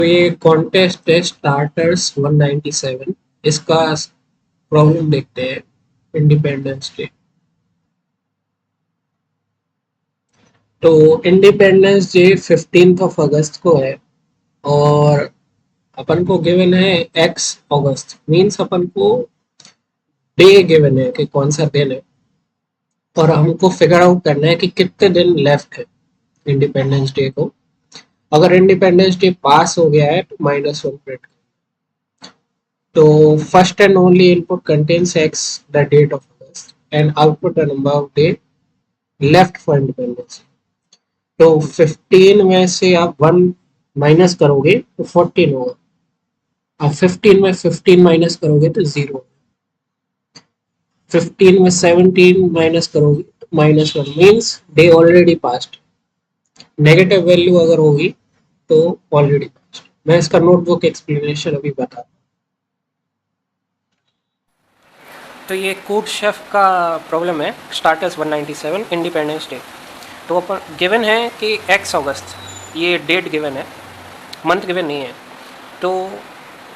तो ये कॉन्टेस्ट है स्टार्टर्स 197। इसका प्रॉब्लम देखते हैं। Independence day. तो इंडिपेंडेंस डे 15 अगस्त को है और अपन को गिवन है एक्स अगस्त, मीन्स अपन को डे गिवन है कि कौन सा दिन है और हमको फिगर आउट करना है कि कितने दिन लेफ्ट है इंडिपेंडेंस डे को। अगर इंडिपेंडेंस डे पास हो गया है तो -1 प्रिंट। तो first and only input contains X the date of August and output the number of day left for independence. तो 15 में से आप 1 माइनस करोगे तो 14 होगा। आप 15 में 15 माइनस करोगे तो 0। 15 में 17 माइनस करोगे तो -1, means day already past. Negative value अगर होगी तो ऑलरेडी पास्ट। मैं इसका नोटबुक एक्सप्लेनेशन अभी बता। तो ये कोड शेफ का प्रॉब्लम है, स्टार्टर्स 197 इंडिपेंडेंस डे। तो अपन गिवन है कि एक्स अगस्त, ये डेट गिवन है, मंथ गिवन नहीं है। तो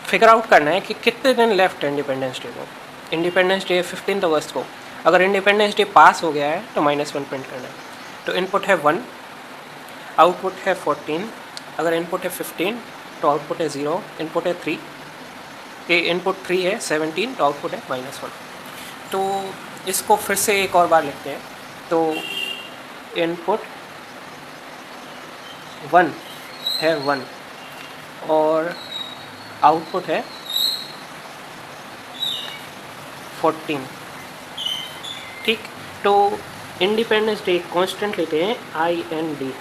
फिगर आउट करना है कि कितने दिन लेफ्ट है इंडिपेंडेंस डे को। इंडिपेंडेंस डे 15 अगस्त को। अगर इंडिपेंडेंस डे पास हो गया है तो -1 प्रिंट करना है। तो इनपुट है 1, आउटपुट है 14। अगर इनपुट है 15 तो आउटपुट है 0। इनपुट है 3, ये इनपुट 3 है 17 तो आउटपुट है -1। तो इसको फिर से एक और बार लिखते हैं। तो इनपुट 1 है 1 और आउटपुट है 14। ठीक। तो इंडिपेंडेंस डे कांस्टेंट लेते हैं IND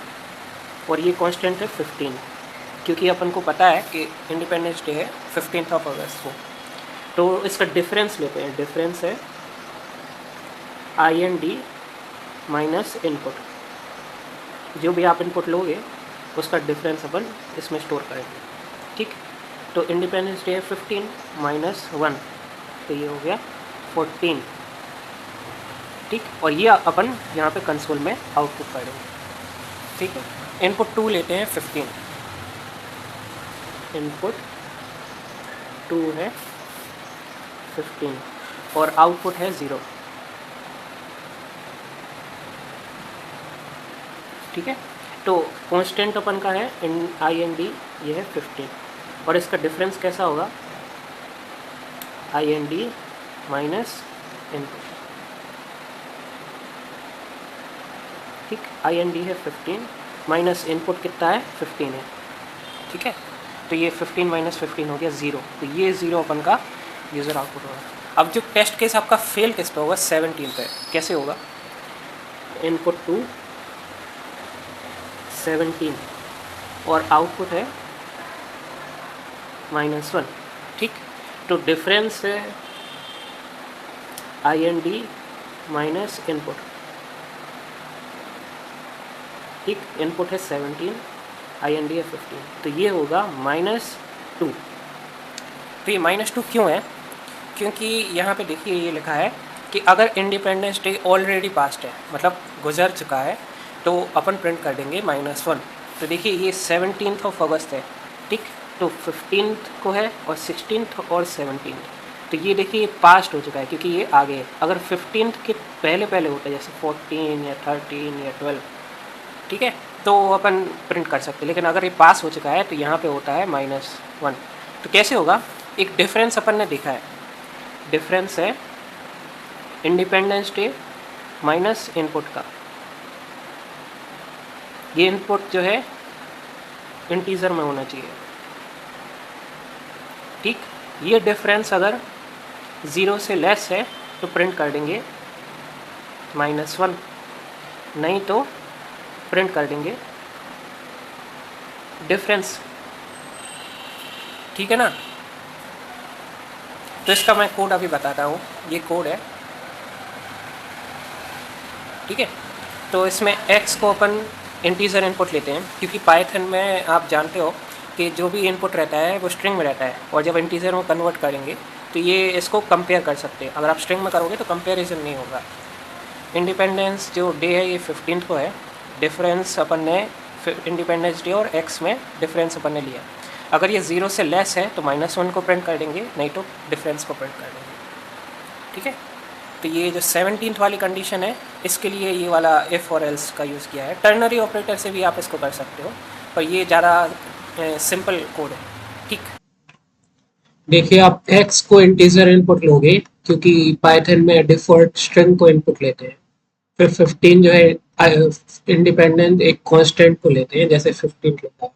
और ये कांस्टेंट है 15, क्योंकि अपन को पता है कि इंडिपेंडेंस डे है 15 अगस्त को। तो इसका डिफरेंस लेते हैं। डिफरेंस है IND माइनस इनपुट। जो भी आप इनपुट लोगे उसका डिफरेंस अपन इसमें स्टोर करेंगे। ठीक। तो इंडिपेंडेंस डे है 15 -1, तो ये हो गया 14। ठीक। और ये अपन यहाँ पे कंसोल में आउटपुट करेंगे। ठीक है। इनपुट 2 लेते हैं 15। इनपुट 2 है 15 और आउटपुट है 0। ठीक है। तो कांस्टेंट अपन का है IND, ये है 15 और इसका डिफरेंस कैसा होगा, IND माइनस इनपुट। ठीक। IND है 15 माइनस इनपुट कितना है 15 है। ठीक है। तो ये 15 माइनस 15 हो गया 0। तो ये 0 अपन का यूज़र आउटपुट होगा। अब जो टेस्ट केस आपका फेल किस पे होगा, 17 पे। कैसे होगा, इनपुट 2 17 और आउटपुट है -1। ठीक। तो डिफरेंस है IND माइनस इनपुट। ठीक। इनपुट है 17, IND है 15, तो ये होगा -2। तो ये -2 क्यों है, क्योंकि यहाँ पे देखिए ये लिखा है कि अगर इंडिपेंडेंस डे ऑलरेडी पास्ट है, मतलब गुजर चुका है, तो अपन प्रिंट कर देंगे -1। तो देखिए ये 17 अगस्त है। ठीक। तो 15 को है और 16 और 17, तो ये देखिए पास्ट हो चुका है क्योंकि ये आगे है। अगर 15 के पहले पहले होता है, जैसे 14 या 13 या 12, ठीक है, तो अपन प्रिंट कर सकते हैं। लेकिन अगर ये पास हो चुका है तो यहाँ पे होता है -1। तो कैसे होगा, एक डिफरेंस अपन ने देखा है। डिफरेंस है इंडिपेंडेंस डे माइनस इनपुट का। ये इनपुट जो है इंटीजर में होना चाहिए। ठीक। ये डिफरेंस अगर 0 से लेस है तो प्रिंट कर देंगे -1, नहीं तो प्रिंट कर देंगे डिफरेंस। ठीक है ना। तो इसका मैं कोड अभी बताता हूँ। ये कोड है। ठीक है। तो इसमें x को अपन इंटीजर इनपुट लेते हैं, क्योंकि पाइथन में आप जानते हो कि जो भी इनपुट रहता है वो स्ट्रिंग में रहता है, और जब इंटीजर में कन्वर्ट करेंगे तो ये इसको कंपेयर कर सकते हैं। अगर आप स्ट्रिंग में करोगे तो कंपेरिजन नहीं होगा। इंडिपेंडेंस जो डे है ये 15 को है। डिफरेंस अपन ने इंडिपेंडेंस डे और एक्स में डिफरेंस अपन ने लिया। अगर ये 0 से लेस है तो -1 को प्रिंट कर देंगे, नहीं तो डिफरेंस को प्रिंट कर देंगे। ठीक है, तो ये जो 17th वाली कंडीशन है इसके लिए ये वाला इफ़ और एल्स का यूज़ किया है। टर्नरी ऑपरेटर से भी आप इसको कर सकते हो, पर ये ज़्यादा सिंपल कोड है। ठीक, देखिए आप x को इंटीजर इनपुट लोगे क्योंकि पाइथन में डिफॉल्ट स्ट्रिंग को इनपुट लेते हैं। फिर 15 जो है इंडिपेंडेंट एक कांस्टेंट को लेते हैं, जैसे 15 लेता है।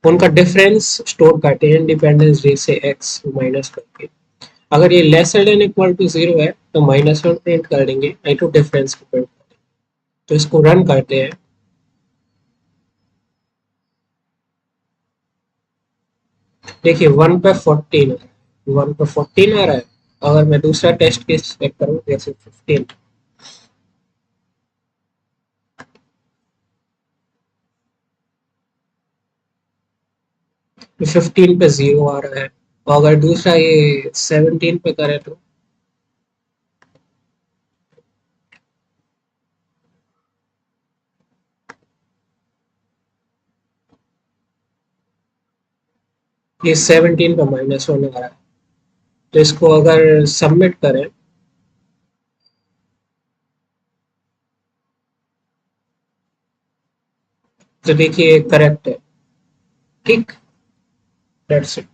उनका डिफरेंस स्टोर करते हैं इंडिपेंडेंस डे से x माइनस करके। अगर ये लेसर देन इक्वल टू 0 है तो -1 प्रिंट कर देंगे, नहीं तो डिफरेंस को प्रिंट कर देंगे। तो इसको रन करते हैं। देखिए 1 पे 14 1 पे 14 आ रहा है। अगर मैं दूसरा टेस्ट केस चेक करूँ जैसे 15, 15 पे 0 आ रहा है। और अगर दूसरा ये 17 पे करे तो ये 17 पे -1 आ रहा है। तो इसको अगर सबमिट करें तो देखिए करेक्ट है। ठीक, दैट्स इट।